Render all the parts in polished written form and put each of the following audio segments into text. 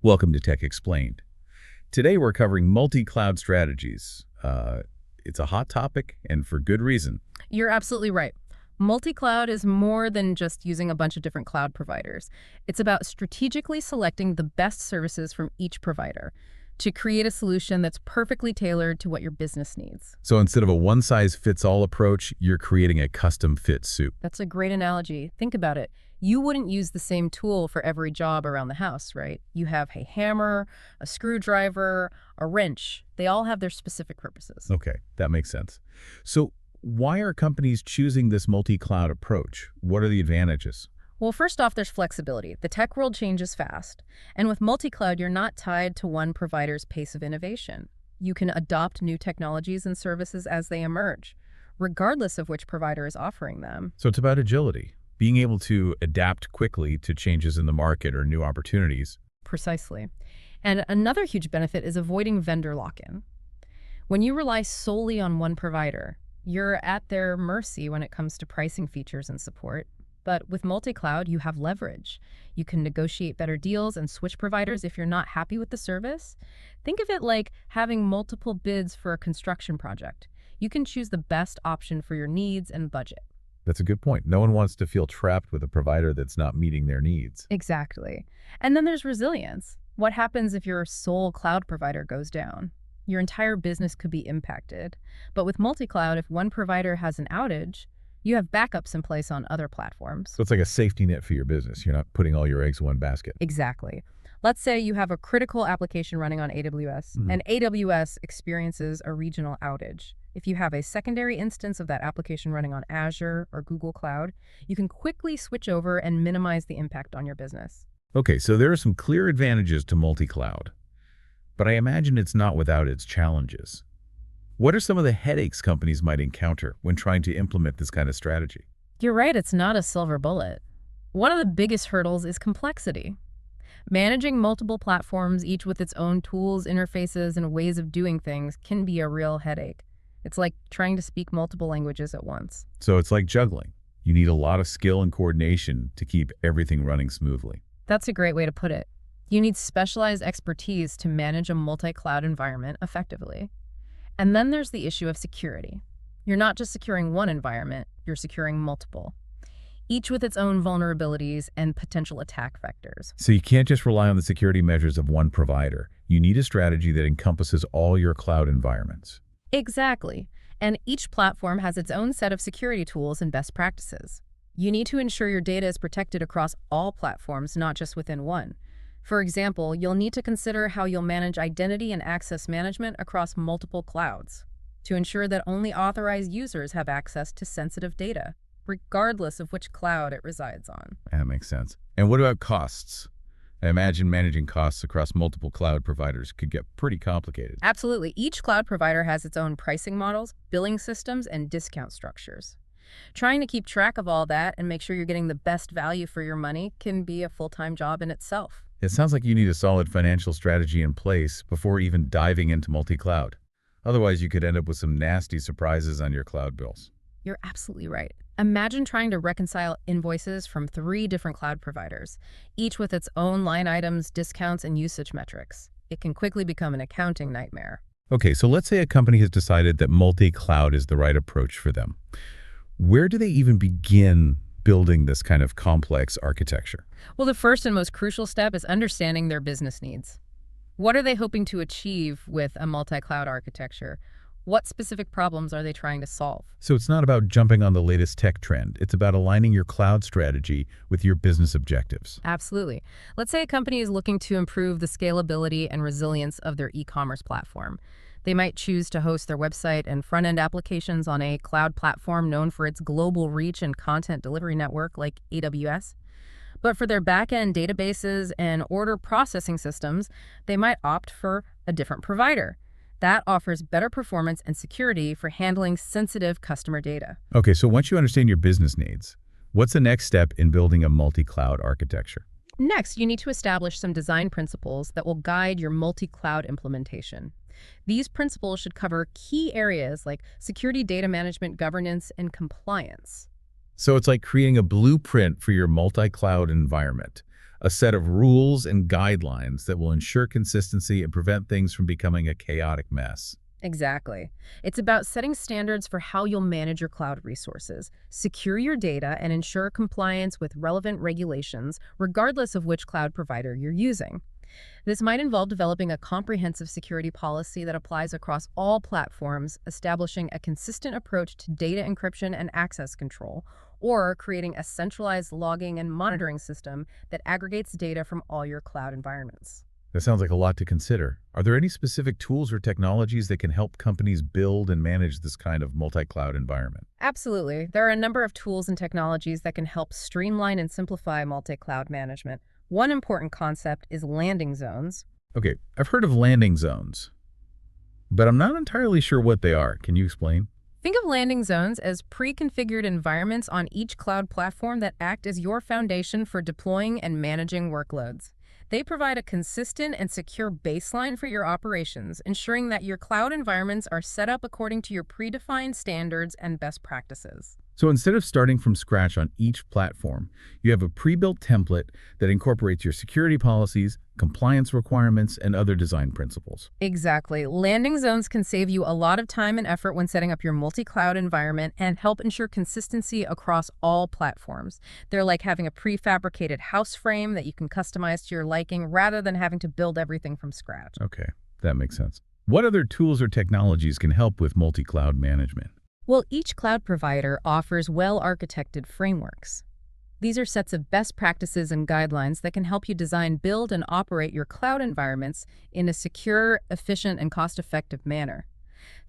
Welcome to Tech Explained. Today we're covering multi-cloud strategies. It's a hot topic, and for good reason. You're absolutely right. Multi-cloud is more than just using a bunch of different cloud providers. It's about strategically selecting the best services from each provider to create a solution that's perfectly tailored to what your business needs. So instead of a one-size-fits-all approach, you're creating a custom-fit soup. That's a great analogy. Think about it. You wouldn't use the same tool for every job around the house, right? You have a hammer, a screwdriver, a wrench. They all have their specific purposes. Okay, that makes sense. So why are companies choosing this multi-cloud approach? What are the advantages? Well, first off, there's flexibility. The tech world changes fast. And with multi-cloud, you're not tied to one provider's pace of innovation. You can adopt new technologies and services as they emerge, regardless of which provider is offering them. So it's about agility, being able to adapt quickly to changes in the market or new opportunities. Precisely. And another huge benefit is avoiding vendor lock-in. When you rely solely on one provider, you're at their mercy when it comes to pricing features and support. But with multi-cloud, you have leverage. You can negotiate better deals and switch providers if you're not happy with the service. Think of it like having multiple bids for a construction project. You can choose the best option for your needs and budget. That's a good point. No one wants to feel trapped with a provider that's not meeting their needs. Exactly. And then there's resilience. What happens if your sole cloud provider goes down? Your entire business could be impacted. But with multi-cloud, if one provider has an outage, you have backups in place on other platforms. So it's like a safety net for your business. You're not putting all your eggs in one basket. Exactly. Let's say you have a critical application running on AWS, and AWS experiences a regional outage. If you have a secondary instance of that application running on Azure or Google Cloud, you can quickly switch over and minimize the impact on your business. Okay, so there are some clear advantages to multi-cloud, but I imagine it's not without its challenges. What are some of the headaches companies might encounter when trying to implement this kind of strategy? You're right, it's not a silver bullet. One of the biggest hurdles is complexity. Managing multiple platforms, each with its own tools, interfaces, and ways of doing things, can be a real headache. It's like trying to speak multiple languages at once. So it's like juggling. You need a lot of skill and coordination to keep everything running smoothly. That's a great way to put it. You need specialized expertise to manage a multi-cloud environment effectively. And then there's the issue of security. You're not just securing one environment, you're securing multiple, each with its own vulnerabilities and potential attack vectors. So you can't just rely on the security measures of one provider. You need a strategy that encompasses all your cloud environments. Exactly. And each platform has its own set of security tools and best practices. You need to ensure your data is protected across all platforms, not just within one. For example, you'll need to consider how you'll manage identity and access management across multiple clouds to ensure that only authorized users have access to sensitive data, regardless of which cloud it resides on. That makes sense. And what about costs? I imagine managing costs across multiple cloud providers could get pretty complicated. Absolutely. Each cloud provider has its own pricing models, billing systems, and discount structures. Trying to keep track of all that and make sure you're getting the best value for your money can be a full-time job in itself. It sounds like you need a solid financial strategy in place before even diving into multi-cloud. Otherwise, you could end up with some nasty surprises on your cloud bills. You're absolutely right. Imagine trying to reconcile invoices from 3 different cloud providers, each with its own line items, discounts, and usage metrics. It can quickly become an accounting nightmare. Okay, so let's say a company has decided that multi-cloud is the right approach for them. Where do they even begin building this kind of complex architecture? Well, the first and most crucial step is understanding their business needs. What are they hoping to achieve with a multi-cloud architecture? What specific problems are they trying to solve? So it's not about jumping on the latest tech trend. It's about aligning your cloud strategy with your business objectives. Absolutely. Let's say a company is looking to improve the scalability and resilience of their e-commerce platform. They might choose to host their website and front-end applications on a cloud platform known for its global reach and content delivery network like AWS. But for their back-end databases and order processing systems, they might opt for a different provider. That offers better performance and security for handling sensitive customer data. Okay, so once you understand your business needs, what's the next step in building a multi-cloud architecture? Next, you need to establish some design principles that will guide your multi-cloud implementation. These principles should cover key areas like security, data management, governance, and compliance. So it's like creating a blueprint for your multi-cloud environment, a set of rules and guidelines that will ensure consistency and prevent things from becoming a chaotic mess. Exactly. It's about setting standards for how you'll manage your cloud resources, secure your data, and ensure compliance with relevant regulations, regardless of which cloud provider you're using. This might involve developing a comprehensive security policy that applies across all platforms, establishing a consistent approach to data encryption and access control, or creating a centralized logging and monitoring system that aggregates data from all your cloud environments. That sounds like a lot to consider. Are there any specific tools or technologies that can help companies build and manage this kind of multi-cloud environment? Absolutely. There are a number of tools and technologies that can help streamline and simplify multi-cloud management. One important concept is landing zones. Okay, I've heard of landing zones, but I'm not entirely sure what they are. Can you explain? Think of landing zones as pre-configured environments on each cloud platform that act as your foundation for deploying and managing workloads. They provide a consistent and secure baseline for your operations, ensuring that your cloud environments are set up according to your predefined standards and best practices. So instead of starting from scratch on each platform, you have a pre-built template that incorporates your security policies, compliance requirements, and other design principles. Exactly. Landing zones can save you a lot of time and effort when setting up your multi-cloud environment and help ensure consistency across all platforms. They're like having a prefabricated house frame that you can customize to your liking rather than having to build everything from scratch. Okay, that makes sense. What other tools or technologies can help with multi-cloud management? Well, each cloud provider offers well-architected frameworks. These are sets of best practices and guidelines that can help you design, build, and operate your cloud environments in a secure, efficient, and cost-effective manner.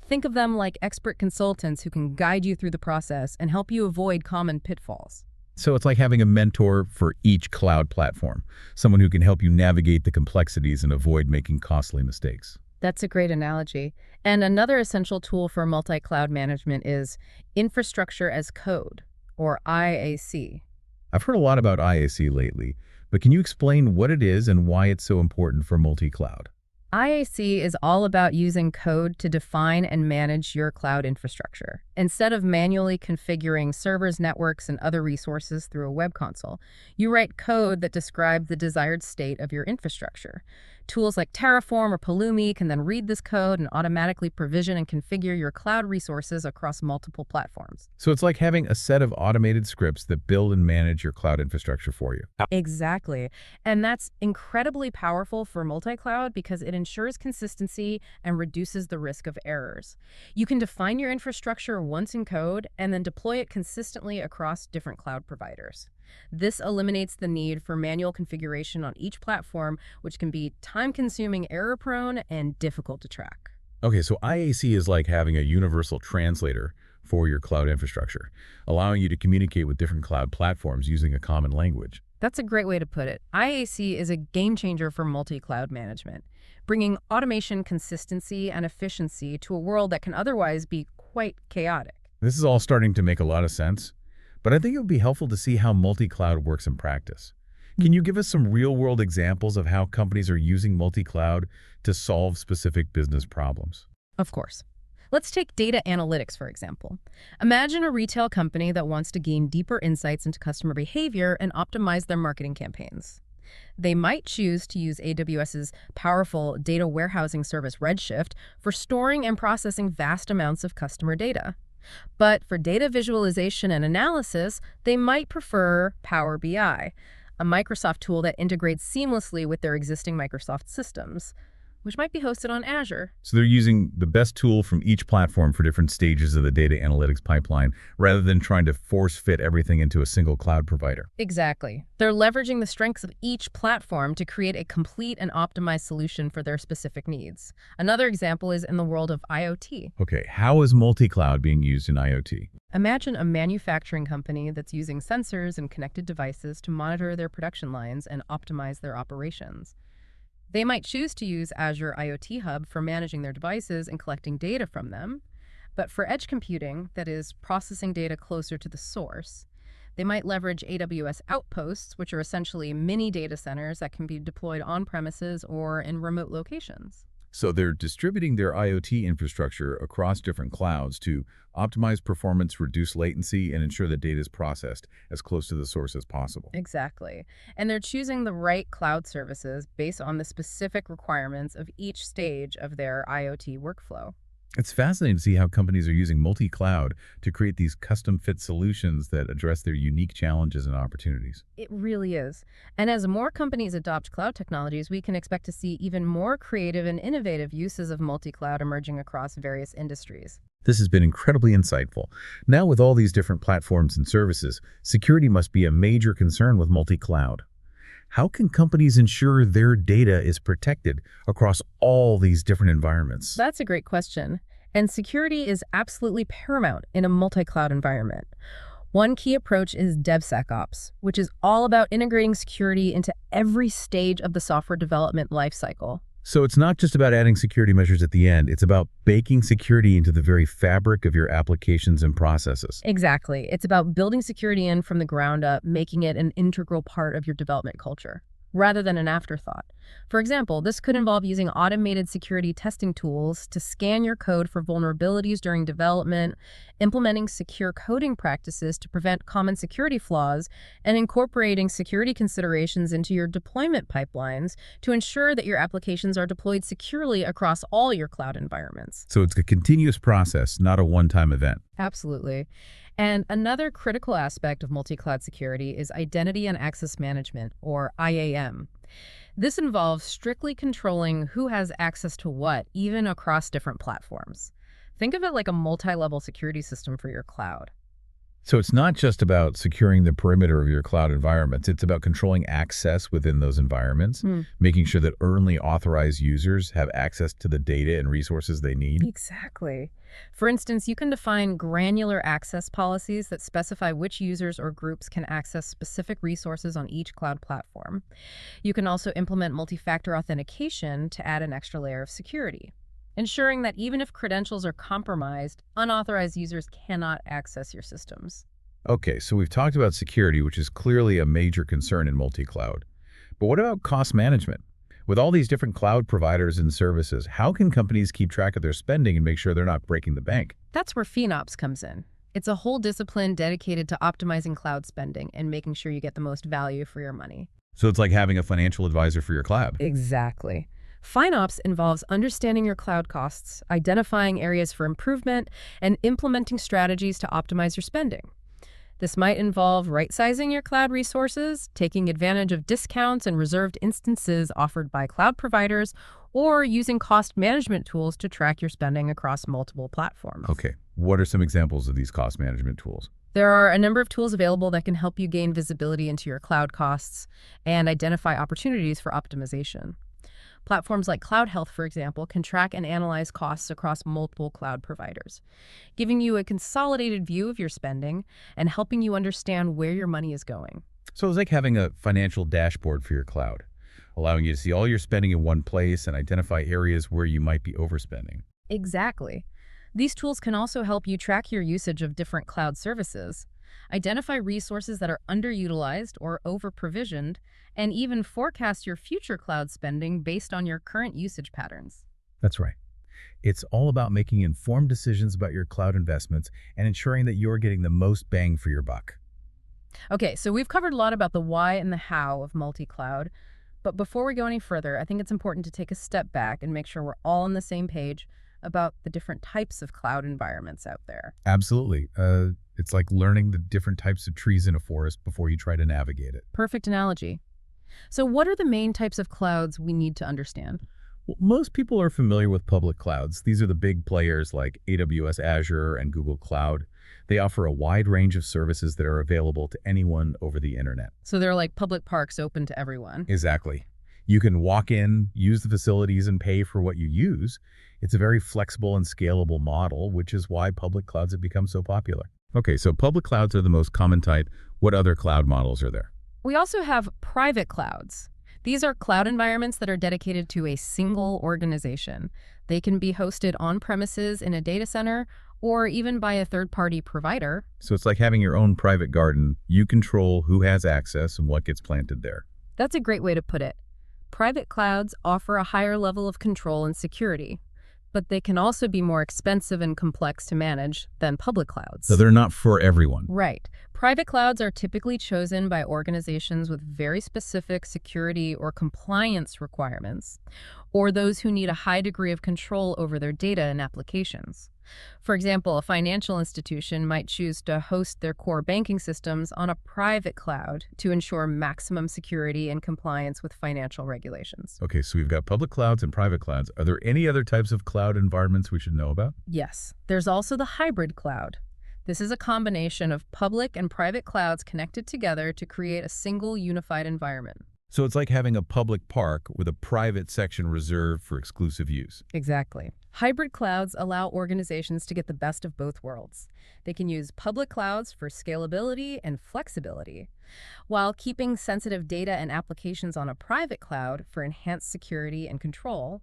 Think of them like expert consultants who can guide you through the process and help you avoid common pitfalls. So it's like having a mentor for each cloud platform, someone who can help you navigate the complexities and avoid making costly mistakes. That's a great analogy. And another essential tool for multi-cloud management is infrastructure as code, or IAC. I've heard a lot about IAC lately, but can you explain what it is and why it's so important for multi-cloud? IAC is all about using code to define and manage your cloud infrastructure. Instead of manually configuring servers, networks, and other resources through a web console, you write code that describes the desired state of your infrastructure. Tools like Terraform or Pulumi can then read this code and automatically provision and configure your cloud resources across multiple platforms. So it's like having a set of automated scripts that build and manage your cloud infrastructure for you. Exactly. And that's incredibly powerful for multi-cloud because it ensures consistency and reduces the risk of errors. You can define your infrastructure once in code and then deploy it consistently across different cloud providers. This eliminates the need for manual configuration on each platform, which can be time-consuming, error-prone, and difficult to track. Okay, so IAC is like having a universal translator for your cloud infrastructure, allowing you to communicate with different cloud platforms using a common language. That's a great way to put it. IAC is a game changer for multi-cloud management, bringing automation, consistency, and efficiency to a world that can otherwise be quite chaotic. This is all starting to make a lot of sense, but I think it would be helpful to see how multi-cloud works in practice. Can you give us some real-world examples of how companies are using multi-cloud to solve specific business problems? Of course. Let's take data analytics, for example. Imagine a retail company that wants to gain deeper insights into customer behavior and optimize their marketing campaigns. They might choose to use AWS's powerful data warehousing service Redshift for storing and processing vast amounts of customer data. But for data visualization and analysis, they might prefer Power BI, a Microsoft tool that integrates seamlessly with their existing Microsoft systems, which might be hosted on Azure. So they're using the best tool from each platform for different stages of the data analytics pipeline, rather than trying to force-fit everything into a single cloud provider. Exactly. They're leveraging the strengths of each platform to create a complete and optimized solution for their specific needs. Another example is in the world of IoT. Okay, how is multi-cloud being used in IoT? Imagine a manufacturing company that's using sensors and connected devices to monitor their production lines and optimize their operations. They might choose to use Azure IoT Hub for managing their devices and collecting data from them. But for edge computing, that is, processing data closer to the source, they might leverage AWS Outposts, which are essentially mini data centers that can be deployed on premises or in remote locations. So they're distributing their IoT infrastructure across different clouds to optimize performance, reduce latency, and ensure that data is processed as close to the source as possible. Exactly. And they're choosing the right cloud services based on the specific requirements of each stage of their IoT workflow. It's fascinating to see how companies are using multi-cloud to create these custom-fit solutions that address their unique challenges and opportunities. It really is. And as more companies adopt cloud technologies, we can expect to see even more creative and innovative uses of multi-cloud emerging across various industries. This has been incredibly insightful. Now, with all these different platforms and services, security must be a major concern with multi-cloud. How can companies ensure their data is protected across all these different environments? That's a great question. And security is absolutely paramount in a multi-cloud environment. One key approach is DevSecOps, which is all about integrating security into every stage of the software development lifecycle. So it's not just about adding security measures at the end, it's about baking security into the very fabric of your applications and processes. Exactly. It's about building security in from the ground up, making it an integral part of your development culture, rather than an afterthought. For example, this could involve using automated security testing tools to scan your code for vulnerabilities during development, implementing secure coding practices to prevent common security flaws, and incorporating security considerations into your deployment pipelines to ensure that your applications are deployed securely across all your cloud environments. So it's a continuous process, not a one-time event. Absolutely. And another critical aspect of multi-cloud security is identity and access management, or IAM. This involves strictly controlling who has access to what, even across different platforms. Think of it like a multi-level security system for your cloud. So it's not just about securing the perimeter of your cloud environments. It's about controlling access within those environments, making sure that only authorized users have access to the data and resources they need. Exactly. For instance, you can define granular access policies that specify which users or groups can access specific resources on each cloud platform. You can also implement multi-factor authentication to add an extra layer of security, ensuring that even if credentials are compromised, unauthorized users cannot access your systems. Okay, so we've talked about security, which is clearly a major concern in multi-cloud. But what about cost management? With all these different cloud providers and services, how can companies keep track of their spending and make sure they're not breaking the bank? That's where FinOps comes in. It's a whole discipline dedicated to optimizing cloud spending and making sure you get the most value for your money. So it's like having a financial advisor for your cloud. Exactly. FinOps involves understanding your cloud costs, identifying areas for improvement, and implementing strategies to optimize your spending. This might involve right-sizing your cloud resources, taking advantage of discounts and reserved instances offered by cloud providers, or using cost management tools to track your spending across multiple platforms. Okay, what are some examples of these cost management tools? There are a number of tools available that can help you gain visibility into your cloud costs and identify opportunities for optimization. Platforms like Cloud Health, for example, can track and analyze costs across multiple cloud providers, giving you a consolidated view of your spending and helping you understand where your money is going. So it's like having a financial dashboard for your cloud, allowing you to see all your spending in one place and identify areas where you might be overspending. Exactly. These tools can also help you track your usage of different cloud services, identify resources that are underutilized or over-provisioned, and even forecast your future cloud spending based on your current usage patterns. That's right. It's all about making informed decisions about your cloud investments and ensuring that you're getting the most bang for your buck. Okay, so we've covered a lot about the why and the how of multi-cloud, but before we go any further, I think it's important to take a step back and make sure we're all on the same page about the different types of cloud environments out there. Absolutely. It's like learning the different types of trees in a forest before you try to navigate it. Perfect analogy. So what are the main types of clouds we need to understand? Well, most people are familiar with public clouds. These are the big players like AWS, Azure, and Google Cloud. They offer a wide range of services that are available to anyone over the internet. So they're like public parks open to everyone. Exactly. You can walk in, use the facilities, and pay for what you use. It's a very flexible and scalable model, which is why public clouds have become so popular. Okay, so public clouds are the most common type. What other cloud models are there? We also have private clouds. These are cloud environments that are dedicated to a single organization. They can be hosted on premises in a data center or even by a third-party provider. So it's like having your own private garden. You control who has access and what gets planted there. That's a great way to put it. Private clouds offer a higher level of control and security, but they can also be more expensive and complex to manage than public So clouds. they're not for everyone. Right. Private clouds are typically chosen by organizations with very specific security or compliance requirements, or those who need a high degree of control over their data and applications. For example, a financial institution might choose to host their core banking systems on a private cloud to ensure maximum security and compliance with financial regulations. Okay, so we've got public clouds and private clouds. Are there any other types of cloud environments we should know about? Yes, there's also the hybrid cloud. This is a combination of public and private clouds connected together to create a single unified environment. So it's like having a public park with a private section reserved for exclusive use. Exactly. Hybrid clouds allow organizations to get the best of both worlds. They can use public clouds for scalability and flexibility, while keeping sensitive data and applications on a private cloud for enhanced security and control.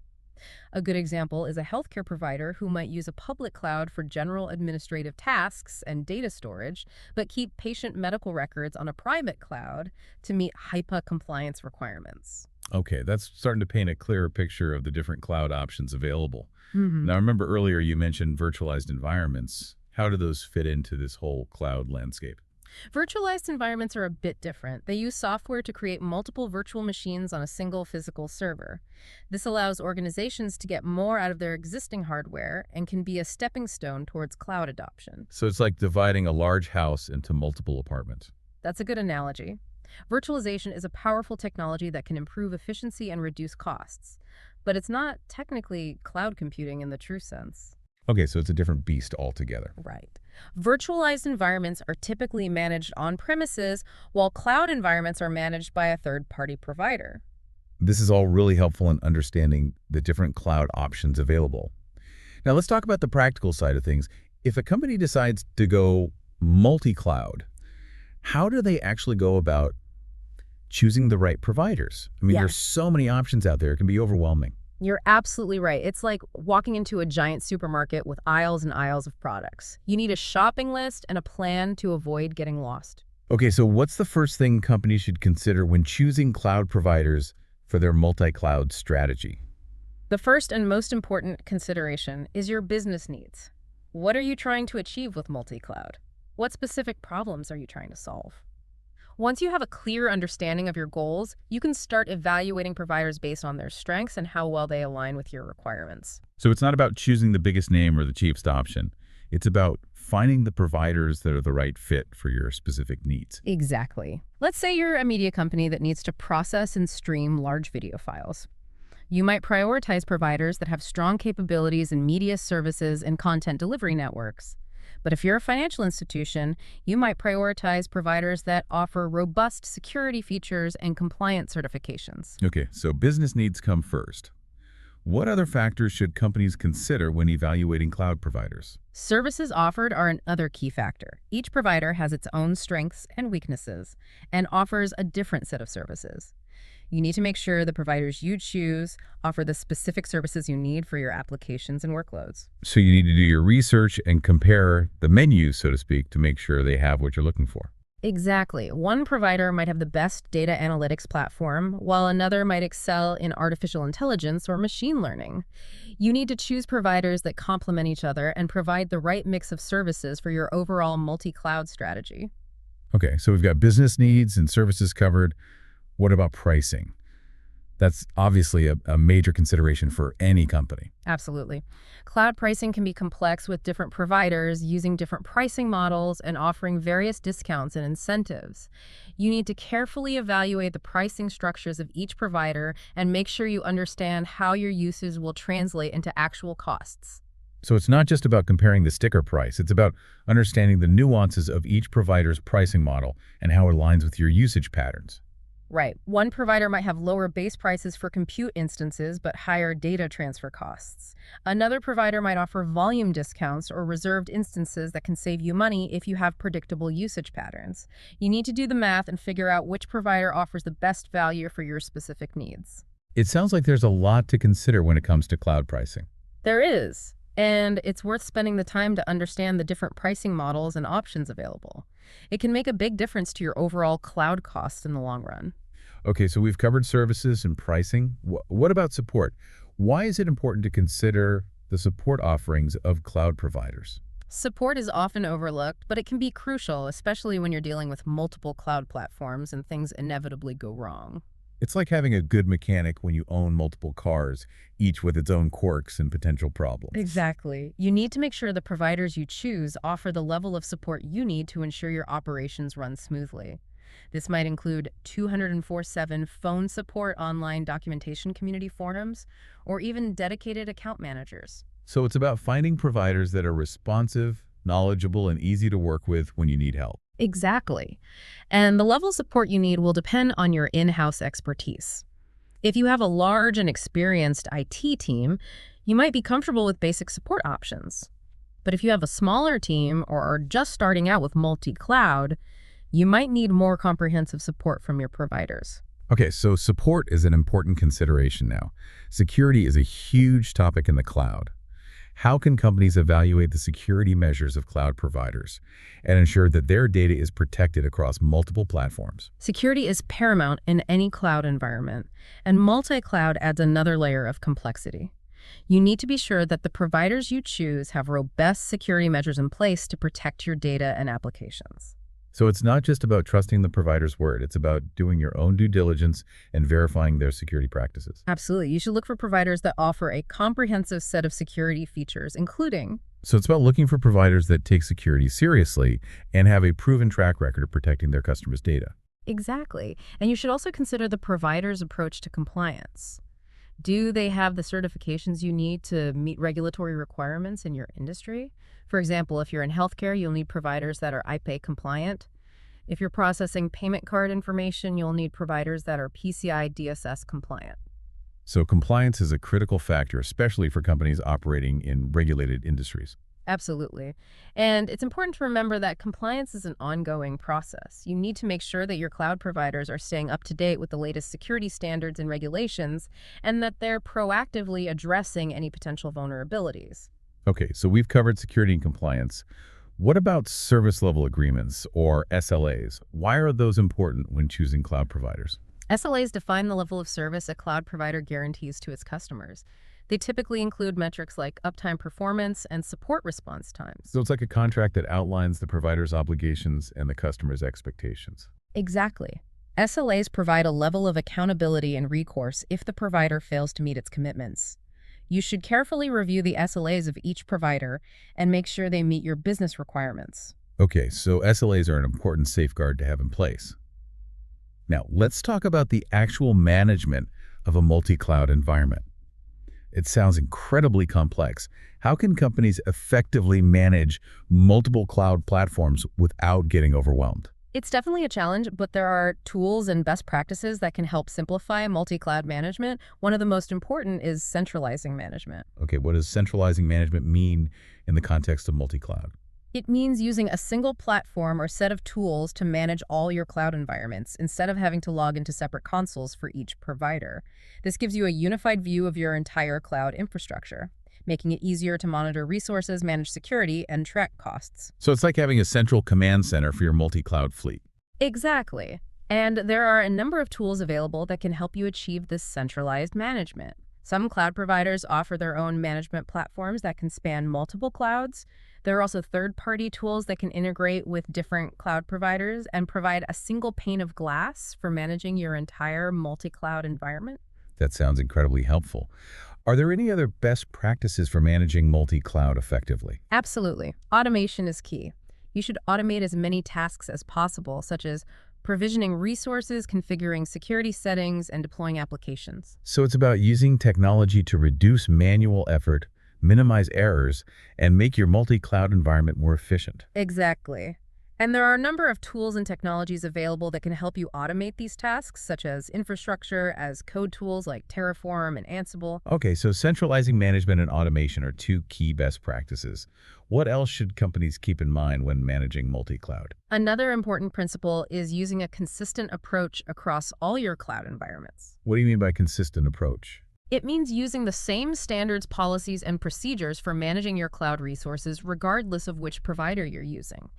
A good example is a healthcare provider who might use a public cloud for general administrative tasks and data storage, but keep patient medical records on a private cloud to meet HIPAA compliance requirements. Okay, that's starting to paint a clearer picture of the different cloud options available. Mhm. Now, remember earlier you mentioned virtualized environments. How do those fit into this whole cloud landscape? Virtualized environments are a bit different. They use software to create multiple virtual machines on a single physical server. This allows organizations to get more out of their existing hardware and can be a stepping stone towards cloud adoption. So it's like dividing a large house into multiple apartments. That's a good analogy. Virtualization is a powerful technology that can improve efficiency and reduce costs, but it's not technically cloud computing in the true sense. Okay, so it's a different beast altogether. Right. Virtualized environments are typically managed on premises, while cloud environments are managed by a third-party provider. This is all really helpful in understanding the different cloud options available. Now let's talk about the practical side of things. If a company decides to go multi-cloud, how do they actually go about choosing the right providers? I mean, Yeah. there's so many options out there. It can be overwhelming. You're absolutely right. It's like walking into a giant supermarket with aisles and aisles of products. You need a shopping list and a plan to avoid getting lost. Okay, so what's the first thing companies should consider when choosing cloud providers for their multi-cloud strategy? The first and most important consideration is your business needs. What are you trying to achieve with multi-cloud? What specific problems are you trying to solve? Once you have a clear understanding of your goals, you can start evaluating providers based on their strengths and how well they align with your requirements. So it's not about choosing the biggest name or the cheapest option. It's about finding the providers that are the right fit for your specific needs. Exactly. Let's say you're a media company that needs to process and stream large video files. You might prioritize providers that have strong capabilities in media services and content delivery networks. But if you're a financial institution, you might prioritize providers that offer robust security features and compliance certifications. Okay, so business needs come first. What other factors should companies consider when evaluating cloud providers? Services offered are another key factor. Each provider has its own strengths and weaknesses and offers a different set of services. You need to make sure the providers you choose offer the specific services you need for your applications and workloads. So you need to do your research and compare the menus, so to speak, to make sure they have what you're looking for. Exactly. One provider might have the best data analytics platform, while another might excel in artificial intelligence or machine learning. You need to choose providers that complement each other and provide the right mix of services for your overall multi-cloud strategy. Okay, so we've got business needs and services covered. What about pricing? That's obviously a major consideration for any company. Absolutely. Cloud pricing can be complex with different providers using different pricing models and offering various discounts and incentives. You need to carefully evaluate the pricing structures of each provider and make sure you understand how your uses will translate into actual costs. So it's not just about comparing the sticker price. It's about understanding the nuances of each provider's pricing model and how it aligns with your usage patterns. Right. One provider might have lower base prices for compute instances, but higher data transfer costs. Another provider might offer volume discounts or reserved instances that can save you money if you have predictable usage patterns. You need to do the math and figure out which provider offers the best value for your specific needs. It sounds like there's a lot to consider when it comes to cloud pricing. There is, and it's worth spending the time to understand the different pricing models and options available. It can make a big difference to your overall cloud costs in the long run. Okay, so we've covered services and pricing. What about support? Why is it important to consider the support offerings of cloud providers? Support is often overlooked, but it can be crucial, especially when you're dealing with multiple cloud platforms and things inevitably go wrong. It's like having a good mechanic when you own multiple cars, each with its own quirks and potential problems. Exactly. You need to make sure the providers you choose offer the level of support you need to ensure your operations run smoothly. This might include 204/7 phone support, online documentation community forums, or even dedicated account managers. So it's about finding providers that are responsive, knowledgeable, and easy to work with when you need help. Exactly. And the level of support you need will depend on your in-house expertise. If you have a large and experienced IT team, you might be comfortable with basic support options. But if you have a smaller team or are just starting out with multi-cloud, you might need more comprehensive support from your providers. Okay, so support is an important consideration now. Security is a huge topic in the cloud. How can companies evaluate the security measures of cloud providers and ensure that their data is protected across multiple platforms? Security is paramount in any cloud environment, and multi-cloud adds another layer of complexity. You need to be sure that the providers you choose have robust security measures in place to protect your data and applications. So it's not just about trusting the provider's word, it's about doing your own due diligence and verifying their security practices. Absolutely. You should look for providers that offer a comprehensive set of security features, including. So it's about looking for providers that take security seriously and have a proven track record of protecting their customers' data. Exactly. And you should also consider the provider's approach to compliance. Do they have the certifications you need to meet regulatory requirements in your industry? For example, if you're in healthcare, you'll need providers that are IPA compliant. If you're processing payment card information, you'll need providers that are PCI DSS compliant. So compliance is a critical factor, especially for companies operating in regulated industries. Absolutely. And it's important to remember that compliance is an ongoing process. You need to make sure that your cloud providers are staying up to date with the latest security standards and regulations, and that they're proactively addressing any potential vulnerabilities. Okay, so we've covered security and compliance. What about service level agreements or SLAs? Why are those important when choosing cloud providers? SLAs define the level of service a cloud provider guarantees to its customers. They typically include metrics like uptime performance and support response times. So it's like a contract that outlines the provider's obligations and the customer's expectations. Exactly. SLAs provide a level of accountability and recourse if the provider fails to meet its commitments. You should carefully review the SLAs of each provider and make sure they meet your business requirements. Okay, so SLAs are an important safeguard to have in place. Now, let's talk about the actual management of a multi-cloud environment. It sounds incredibly complex. How can companies effectively manage multiple cloud platforms without getting overwhelmed? It's definitely a challenge, but there are tools and best practices that can help simplify multi-cloud management. One of the most important is centralizing management. Okay, what does centralizing management mean in the context of multi-cloud? It means using a single platform or set of tools to manage all your cloud environments instead of having to log into separate consoles for each provider. This gives you a unified view of your entire cloud infrastructure, making it easier to monitor resources, manage security, and track costs. So it's like having a central command center for your multi-cloud fleet. Exactly. And there are a number of tools available that can help you achieve this centralized management. Some cloud providers offer their own management platforms that can span multiple clouds. There are also third-party tools that can integrate with different cloud providers and provide a single pane of glass for managing your entire multi-cloud environment. That sounds incredibly helpful. Are there any other best practices for managing multi-cloud effectively? Absolutely. Automation is key. You should automate as many tasks as possible, such as provisioning resources, configuring security settings, and deploying applications. So it's about using technology to reduce manual effort, minimize errors, and make your multi-cloud environment more efficient. Exactly. And there are a number of tools and technologies available that can help you automate these tasks, such as infrastructure as code tools like Terraform and Ansible. Okay, so centralizing management and automation are two key best practices. What else should companies keep in mind when managing multi-cloud? Another important principle is using a consistent approach across all your cloud environments. What do you mean by consistent approach? It means using the same standards, policies, and procedures for managing your cloud resources regardless of which provider you're using.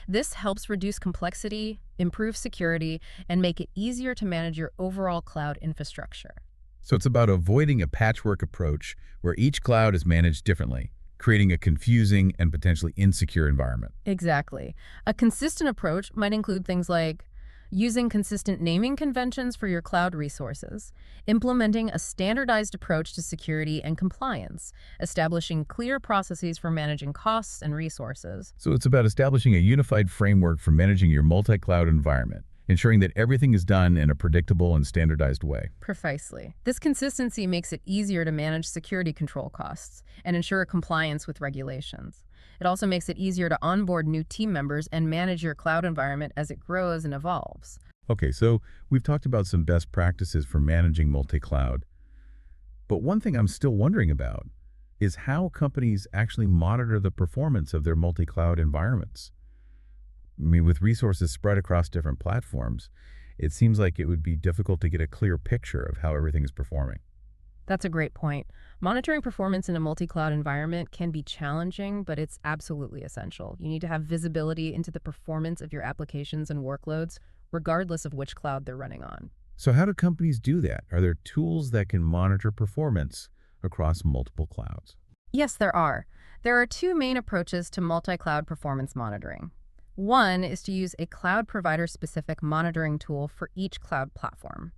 This helps reduce complexity, improve security, and make it easier to manage your overall cloud infrastructure. So it's about avoiding a patchwork approach where each cloud is managed differently, creating a confusing and potentially insecure environment. Exactly. A consistent approach might include things like using consistent naming conventions for your cloud resources, implementing a standardized approach to security and compliance, establishing clear processes for managing costs and resources. So it's about establishing a unified framework for managing your multi-cloud environment, ensuring that everything is done in a predictable and standardized way. Precisely. This consistency makes it easier to manage security control costs and ensure compliance with regulations. It also makes it easier to onboard new team members and manage your cloud environment as it grows and evolves. Okay, so we've talked about some best practices for managing multi-cloud, but one thing I'm still wondering about is how companies actually monitor the performance of their multi-cloud environments. I mean, with resources spread across different platforms, it seems like it would be difficult to get a clear picture of how everything is performing. That's a great point. Monitoring performance in a multi-cloud environment can be challenging, but it's absolutely essential. You need to have visibility into the performance of your applications and workloads, regardless of which cloud they're running on. So how do companies do that? Are there tools that can monitor performance across multiple clouds? Yes, there are. There are two main approaches to multi-cloud performance monitoring. One is to use a cloud provider-specific monitoring tool for each cloud platform.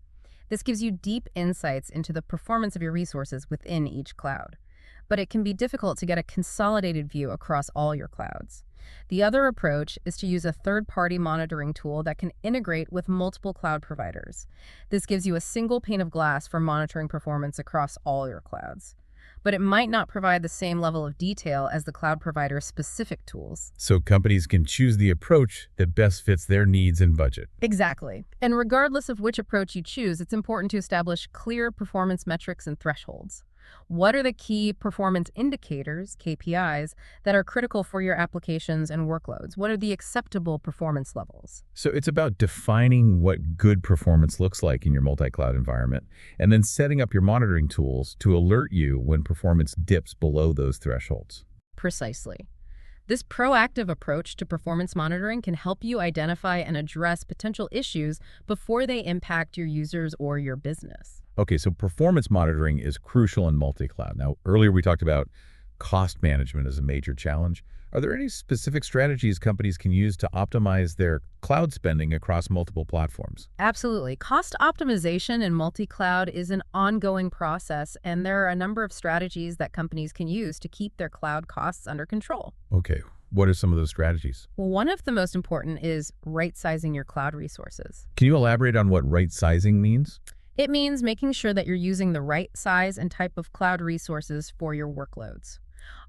This gives you deep insights into the performance of your resources within each cloud, but it can be difficult to get a consolidated view across all your clouds. The other approach is to use a third-party monitoring tool that can integrate with multiple cloud providers. This gives you a single pane of glass for monitoring performance across all your clouds, but it might not provide the same level of detail as the cloud provider's specific tools. So companies can choose the approach that best fits their needs and budget. Exactly. And regardless of which approach you choose, it's important to establish clear performance metrics and thresholds. What are the key performance indicators, KPIs, that are critical for your applications and workloads? What are the acceptable performance levels? So it's about defining what good performance looks like in your multi-cloud environment, and then setting up your monitoring tools to alert you when performance dips below those thresholds. Precisely. This proactive approach to performance monitoring can help you identify and address potential issues before they impact your users or your business. Okay, so performance monitoring is crucial in multi-cloud. Now, earlier we talked about cost management as a major challenge. Are there any specific strategies companies can use to optimize their cloud spending across multiple platforms? Absolutely. Cost optimization in multi-cloud is an ongoing process, and there are a number of strategies that companies can use to keep their cloud costs under control. Okay, what are some of those strategies? Well, one of the most important is right-sizing your cloud resources. Can you elaborate on what right sizing means? It means making sure that you're using the right size and type of cloud resources for your workloads.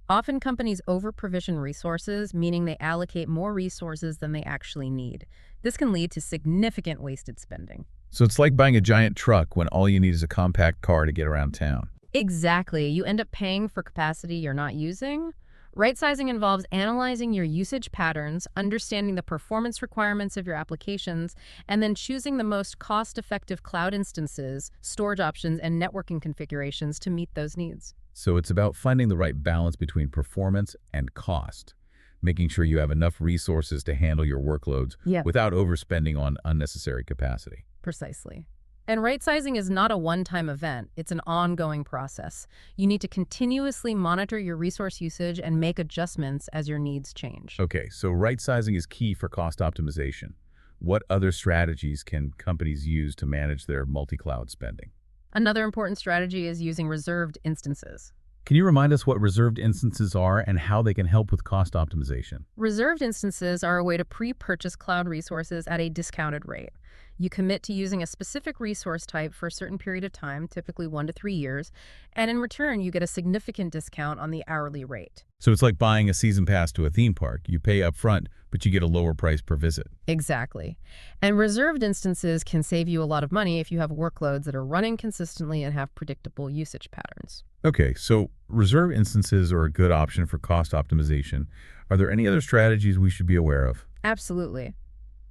Often companies over-provision resources, meaning they allocate more resources than they actually need. This can lead to significant wasted spending. So it's like buying a giant truck when all you need is a compact car to get around town. Exactly. You end up paying for capacity you're not using. Right sizing involves analyzing your usage patterns, understanding the performance requirements of your applications, and then choosing the most cost-effective cloud instances, storage options, and networking configurations to meet those needs. So it's about finding the right balance between performance and cost, making sure you have enough resources to handle your workloads Yeah, without overspending on unnecessary capacity. precisely. And right sizing is not a one-time event. It's an ongoing process. You need to continuously monitor your resource usage and make adjustments as your needs change. Okay, so right sizing is key for cost optimization. What other strategies can companies use to manage their multi-cloud spending? Another important strategy is using reserved instances. Can you remind us what reserved instances are and how they can help with cost optimization? Reserved instances are a way to pre-purchase cloud resources at a discounted rate. You commit to using a specific resource type for a certain period of time, typically 1 to 3 years, and in return, you get a significant discount on the hourly rate. So it's like buying a season pass to a theme park. You pay up front, but you get a lower price per visit. Exactly. And reserved instances can save you a lot of money if you have workloads that are running consistently and have predictable usage patterns. Okay, so reserve instances are a good option for cost optimization. Are there any other strategies we should be aware of? Absolutely.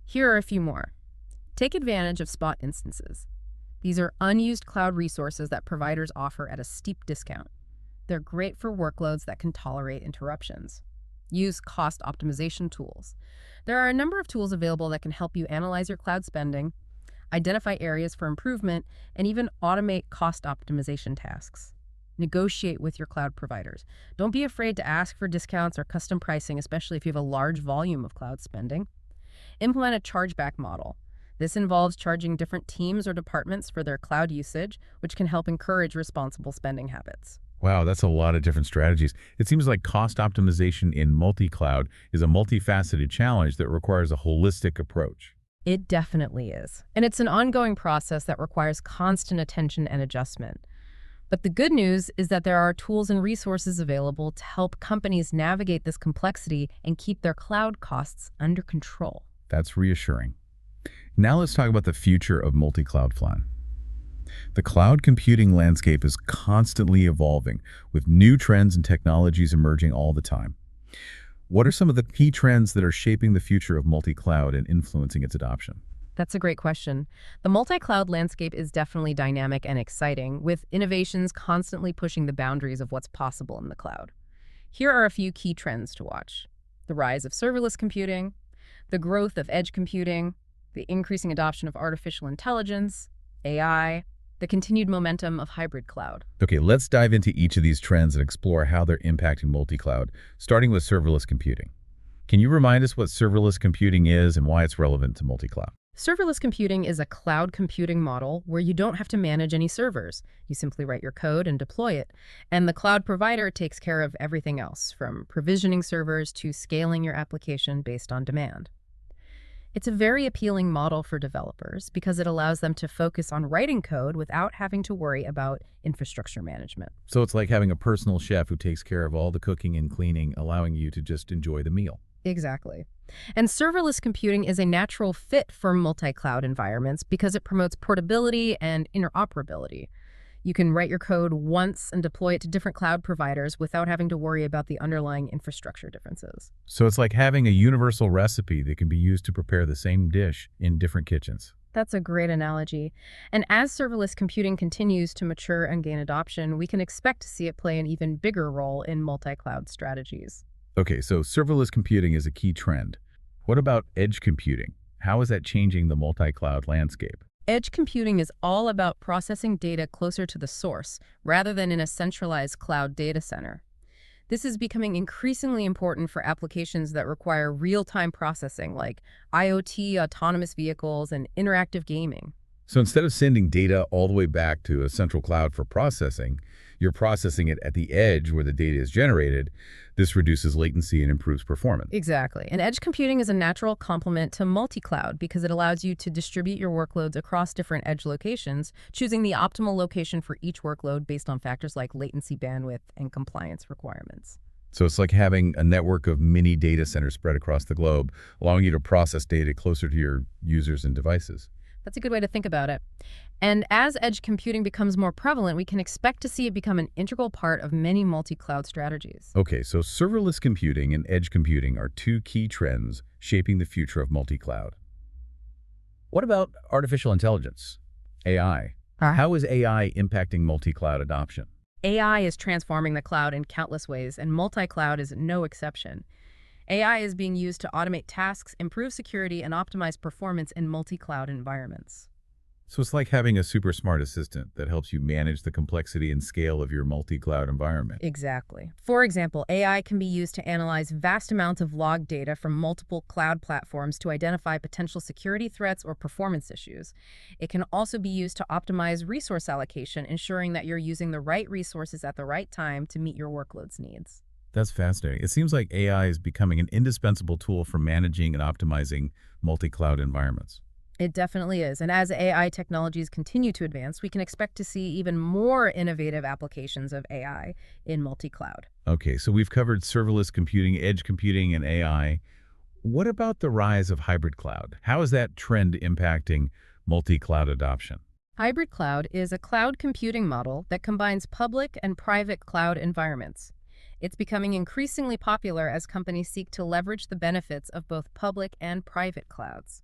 Here are a few more. Take advantage of spot instances. These are unused cloud resources that providers offer at a steep discount. They're great for workloads that can tolerate interruptions. Use cost optimization tools. There are a number of tools available that can help you analyze your cloud spending, identify areas for improvement, and even automate cost optimization tasks. Negotiate with your cloud providers. Don't be afraid to ask for discounts or custom pricing, especially if you have a large volume of cloud spending. Implement a chargeback model. This involves charging different teams or departments for their cloud usage, which can help encourage responsible spending habits. Wow, that's a lot of different strategies. It seems like cost optimization in multi-cloud is a multifaceted challenge that requires a holistic approach. It definitely is. And it's an ongoing process that requires constant attention and adjustment. But the good news is that there are tools and resources available to help companies navigate this complexity and keep their cloud costs under control. That's reassuring. Now let's talk about the future of multi-cloud flan. The cloud computing landscape is constantly evolving, with new trends and technologies emerging all the time. What are some of the key trends that are shaping the future of multi-cloud and influencing its adoption? That's a great question. The multi-cloud landscape is definitely dynamic and exciting, with innovations constantly pushing the boundaries of what's possible in the cloud. Here are a few key trends to watch: the rise of serverless computing, the growth of edge computing, the increasing adoption of artificial intelligence, AI, the continued momentum of hybrid cloud. Okay, let's dive into each of these trends and explore how they're impacting multi-cloud, starting with serverless computing. Can you remind us what serverless computing is and why it's relevant to multi-cloud? Serverless computing is a cloud computing model where you don't have to manage any servers. You simply write your code and deploy it, and the cloud provider takes care of everything else, from provisioning servers to scaling your application based on demand. It's a very appealing model for developers because it allows them to focus on writing code without having to worry about infrastructure management. So it's like having a personal chef who takes care of all the cooking and cleaning, allowing you to just enjoy the meal. Exactly. And serverless computing is a natural fit for multi-cloud environments because it promotes portability and interoperability. You can write your code once and deploy it to different cloud providers without having to worry about the underlying infrastructure differences. So it's like having a universal recipe that can be used to prepare the same dish in different kitchens. That's a great analogy. And as serverless computing continues to mature and gain adoption, we can expect to see it play an even bigger role in multi-cloud strategies. Okay, so serverless computing is a key trend. What about edge computing? How is that changing the multi-cloud landscape? Edge computing is all about processing data closer to the source, rather than in a centralized cloud data center. This is becoming increasingly important for applications that require real-time processing, like IoT, autonomous vehicles, and interactive gaming. So instead of sending data all the way back to a central cloud for processing, you're processing it at the edge where the data is generated. This reduces latency and improves performance. Exactly. And edge computing is a natural complement to multi-cloud because it allows you to distribute your workloads across different edge locations, choosing the optimal location for each workload based on factors like latency, bandwidth, and compliance requirements. So it's like having a network of mini data centers spread across the globe, allowing you to process data closer to your users and devices. That's a good way to think about it. And as edge computing becomes more prevalent, we can expect to see it become an integral part of many multi-cloud strategies. Okay, so serverless computing and edge computing are two key trends shaping the future of multi-cloud. What about artificial intelligence, AI? How is AI impacting multi-cloud adoption? AI is transforming the cloud in countless ways, and multi-cloud is no exception. AI is being used to automate tasks, improve security, and optimize performance in multi-cloud environments. So it's like having a super smart assistant that helps you manage the complexity and scale of your multi-cloud environment. Exactly. For example, AI can be used to analyze vast amounts of log data from multiple cloud platforms to identify potential security threats or performance issues. It can also be used to optimize resource allocation, ensuring that you're using the right resources at the right time to meet your workload's needs. That's fascinating. It seems like AI is becoming an indispensable tool for managing and optimizing multi-cloud environments. It definitely is. And as AI technologies continue to advance, we can expect to see even more innovative applications of AI in multi-cloud. Okay, so we've covered serverless computing, edge computing, and AI. What about the rise of hybrid cloud? How is that trend impacting multi-cloud adoption? Hybrid cloud is a cloud computing model that combines public and private cloud environments. It's becoming increasingly popular as companies seek to leverage the benefits of both public and private clouds.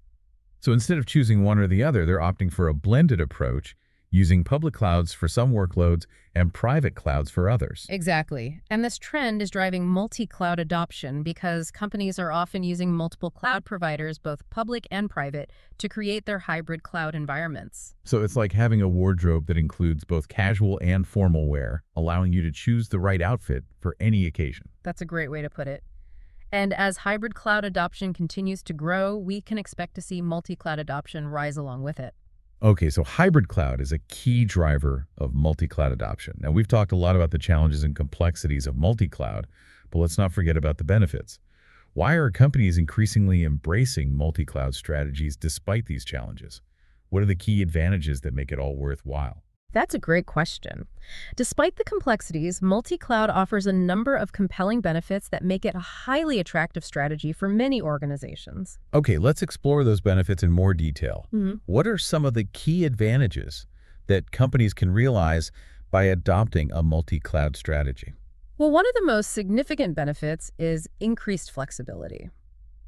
So instead of choosing one or the other, they're opting for a blended approach, using public clouds for some workloads and private clouds for others. Exactly. And this trend is driving multi-cloud adoption because companies are often using multiple cloud providers, both public and private, to create their hybrid cloud environments. So it's like having a wardrobe that includes both casual and formal wear, allowing you to choose the right outfit for any occasion. That's a great way to put it. And as hybrid cloud adoption continues to grow, we can expect to see multi-cloud adoption rise along with it. Okay, so hybrid cloud is a key driver of multi-cloud adoption. Now, we've talked a lot about the challenges and complexities of multi-cloud, but let's not forget about the benefits. Why are companies increasingly embracing multi-cloud strategies despite these challenges? What are the key advantages that make it all worthwhile? That's a great question. Despite the complexities, multi-cloud offers a number of compelling benefits that make it a highly attractive strategy for many organizations. Okay, let's explore those benefits in more detail. What are some of the key advantages that companies can realize by adopting a multi-cloud strategy? Well, one of the most significant benefits is increased flexibility.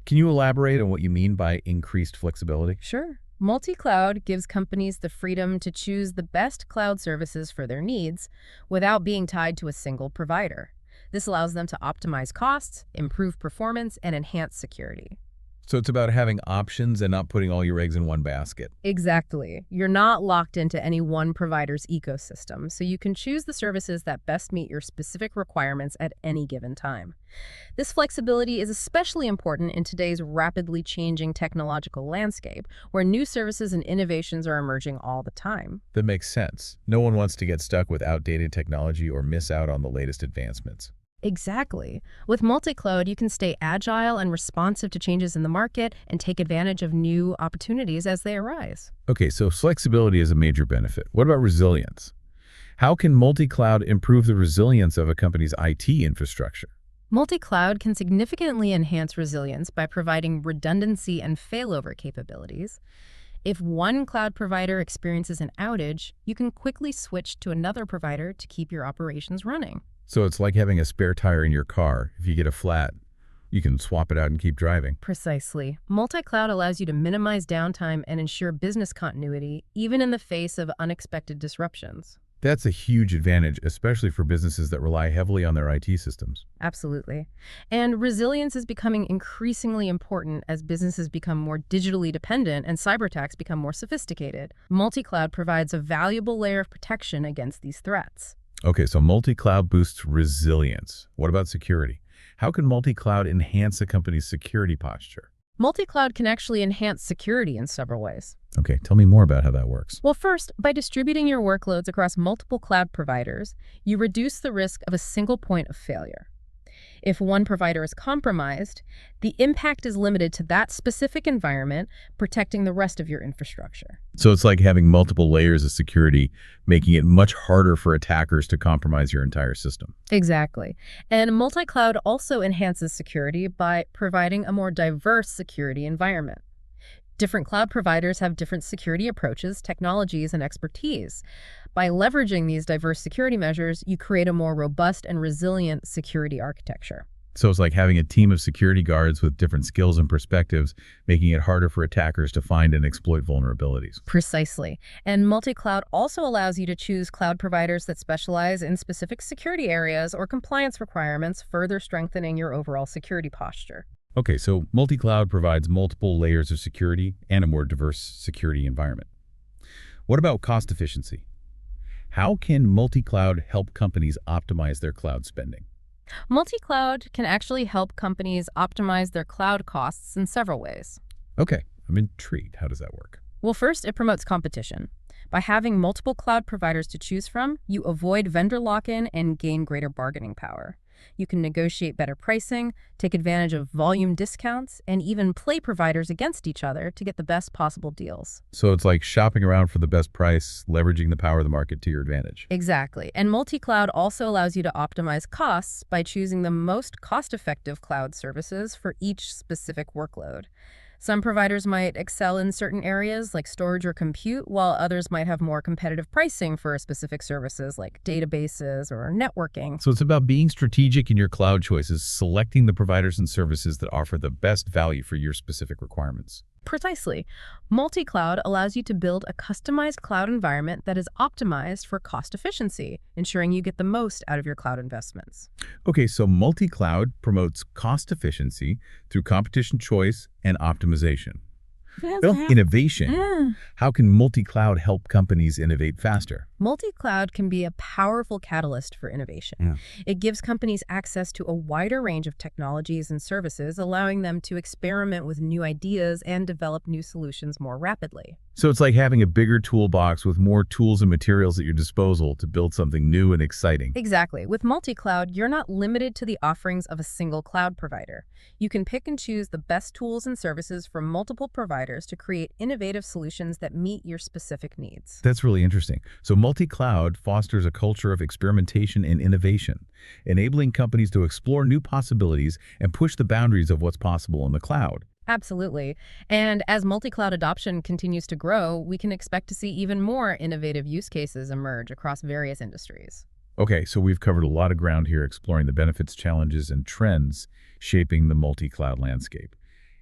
Can you elaborate on what you mean by increased flexibility? Sure. Multi-cloud gives companies the freedom to choose the best cloud services for their needs without being tied to a single provider. This allows them to optimize costs, improve performance, and enhance security. So it's about having options and not putting all your eggs in one basket. Exactly. You're not locked into any one provider's ecosystem, so you can choose the services that best meet your specific requirements at any given time. This flexibility is especially important in today's rapidly changing technological landscape, where new services and innovations are emerging all the time. That makes sense. No one wants to get stuck with outdated technology or miss out on the latest advancements. Exactly. With multi-cloud, you can stay agile and responsive to changes in the market and take advantage of new opportunities as they arise. Okay, so flexibility is a major benefit. What about resilience? How can multi-cloud improve the resilience of a company's IT infrastructure? Multi-cloud can significantly enhance resilience by providing redundancy and failover capabilities. If one cloud provider experiences an outage, you can quickly switch to another provider to keep your operations running. So it's like having a spare tire in your car. If you get a flat, you can swap it out and keep driving. Precisely. Multi-cloud allows you to minimize downtime and ensure business continuity, even in the face of unexpected disruptions. That's a huge advantage, especially for businesses that rely heavily on their IT systems. Absolutely. And resilience is becoming increasingly important as businesses become more digitally dependent and cyber attacks become more sophisticated. Multi-cloud provides a valuable layer of protection against these threats. Okay, so multi-cloud boosts resilience. What about security? How can multi-cloud enhance a company's security posture? Multi-cloud can actually enhance security in several ways. Okay, tell me more about how that works. Well, first, by distributing your workloads across multiple cloud providers, you reduce the risk of a single point of failure. If one provider is compromised, the impact is limited to that specific environment, protecting the rest of your infrastructure. So it's like having multiple layers of security, making it much harder for attackers to compromise your entire system. Exactly. And multi-cloud also enhances security by providing a more diverse security environment. Different cloud providers have different security approaches, technologies, and expertise. By leveraging these diverse security measures, you create a more robust and resilient security architecture. So it's like having a team of security guards with different skills and perspectives, making it harder for attackers to find and exploit vulnerabilities. Precisely. And multi-cloud also allows you to choose cloud providers that specialize in specific security areas or compliance requirements, further strengthening your overall security posture. Okay, so multi-cloud provides multiple layers of security and a more diverse security environment. What about cost efficiency? How can multi-cloud help companies optimize their cloud spending? Multi-cloud can actually help companies optimize their cloud costs in several ways. Okay, I'm intrigued. How does that work? Well, first, it promotes competition. By having multiple cloud providers to choose from, you avoid vendor lock-in and gain greater bargaining power. You can negotiate better pricing, take advantage of volume discounts, and even play providers against each other to get the best possible deals. So it's like shopping around for the best price, leveraging the power of the market to your advantage. Exactly. And multi-cloud also allows you to optimize costs by choosing the most cost-effective cloud services for each specific workload. Some providers might excel in certain areas like storage or compute, while others might have more competitive pricing for specific services like databases or networking. So it's about being strategic in your cloud choices, selecting the providers and services that offer the best value for your specific requirements. Precisely. Multi-cloud allows you to build a customized cloud environment that is optimized for cost efficiency, ensuring you get the most out of your cloud investments. Okay, so multi-cloud promotes cost efficiency through competition choice and optimization. Well, innovation. How can multi-cloud help companies innovate faster? Multi-cloud can be a powerful catalyst for innovation. Yeah. It gives companies access to a wider range of technologies and services, allowing them to experiment with new ideas and develop new solutions more rapidly. So it's like having a bigger toolbox with more tools and materials at your disposal to build something new and exciting. Exactly. With multi-cloud, you're not limited to the offerings of a single cloud provider. You can pick and choose the best tools and services from multiple providers to create innovative solutions that meet your specific needs. That's really interesting. So multi-cloud fosters a culture of experimentation and innovation, enabling companies to explore new possibilities and push the boundaries of what's possible in the cloud. Absolutely. And as multi-cloud adoption continues to grow, we can expect to see even more innovative use cases emerge across various industries. Okay, so we've covered a lot of ground here exploring the benefits, challenges, and trends shaping the multi-cloud landscape.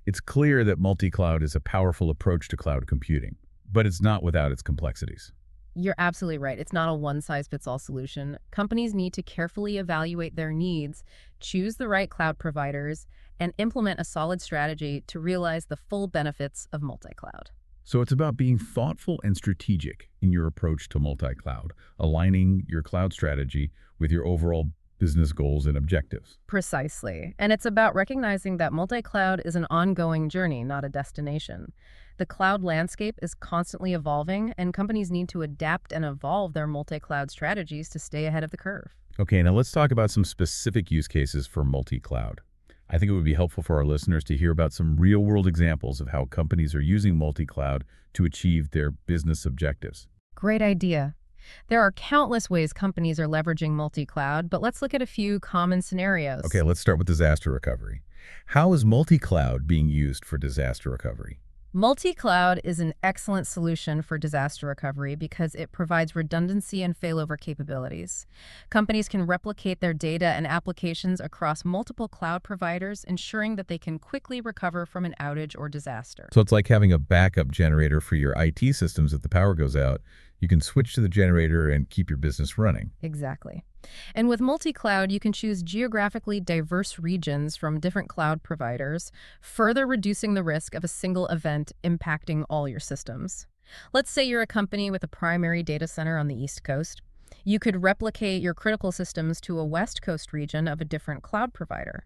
It's clear that multi-cloud is a powerful approach to cloud computing, but it's not without its complexities. You're absolutely right. It's not a one-size-fits-all solution. Companies need to carefully evaluate their needs, choose the right cloud providers, and implement a solid strategy to realize the full benefits of multi-cloud. So it's about being thoughtful and strategic in your approach to multi-cloud, aligning your cloud strategy with your overall business goals and objectives. Precisely. And it's about recognizing that multi-cloud is an ongoing journey, not a destination. The cloud landscape is constantly evolving, and companies need to adapt and evolve their multi-cloud strategies to stay ahead of the curve. Okay, now let's talk about some specific use cases for multi-cloud. I think it would be helpful for our listeners to hear about some real-world examples of how companies are using multi-cloud to achieve their business objectives. Great idea. There are countless ways companies are leveraging multi-cloud, but let's look at a few common scenarios. Okay, let's start with disaster recovery. How is multi-cloud being used for disaster recovery? Multi-cloud is an excellent solution for disaster recovery because it provides redundancy and failover capabilities. Companies can replicate their data and applications across multiple cloud providers, ensuring that they can quickly recover from an outage or disaster. So it's like having a backup generator for your IT systems if the power goes out. You can switch to the generator and keep your business running. Exactly. And with multi-cloud, you can choose geographically diverse regions from different cloud providers, further reducing the risk of a single event impacting all your systems. Let's say you're a company with a primary data center on the East Coast. You could replicate your critical systems to a West Coast region of a different cloud provider.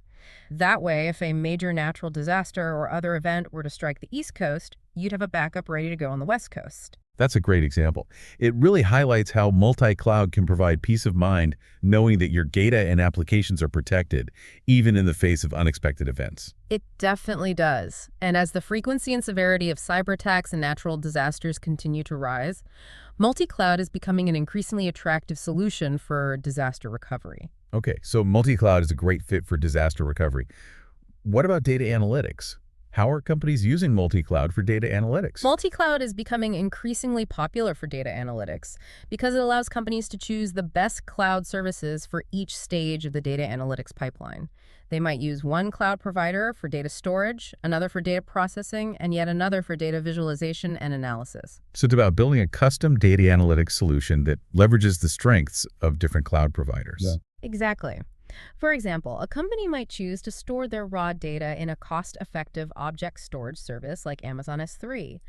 That way, if a major natural disaster or other event were to strike the East Coast, you'd have a backup ready to go on the West Coast. That's a great example. It really highlights how multi-cloud can provide peace of mind knowing that your data and applications are protected, even in the face of unexpected events. It definitely does. And as the frequency and severity of cyber attacks and natural disasters continue to rise, multi-cloud is becoming an increasingly attractive solution for disaster recovery. Okay, so multi-cloud is a great fit for disaster recovery. What about data analytics? How are companies using multi-cloud for data analytics? Multi-cloud is becoming increasingly popular for data analytics because it allows companies to choose the best cloud services for each stage of the data analytics pipeline. They might use one cloud provider for data storage, another for data processing, and yet another for data visualization and analysis. So it's about building a custom data analytics solution that leverages the strengths of different cloud providers. Yeah. Exactly. For example, a company might choose to store their raw data in a cost-effective object storage service like Amazon S3.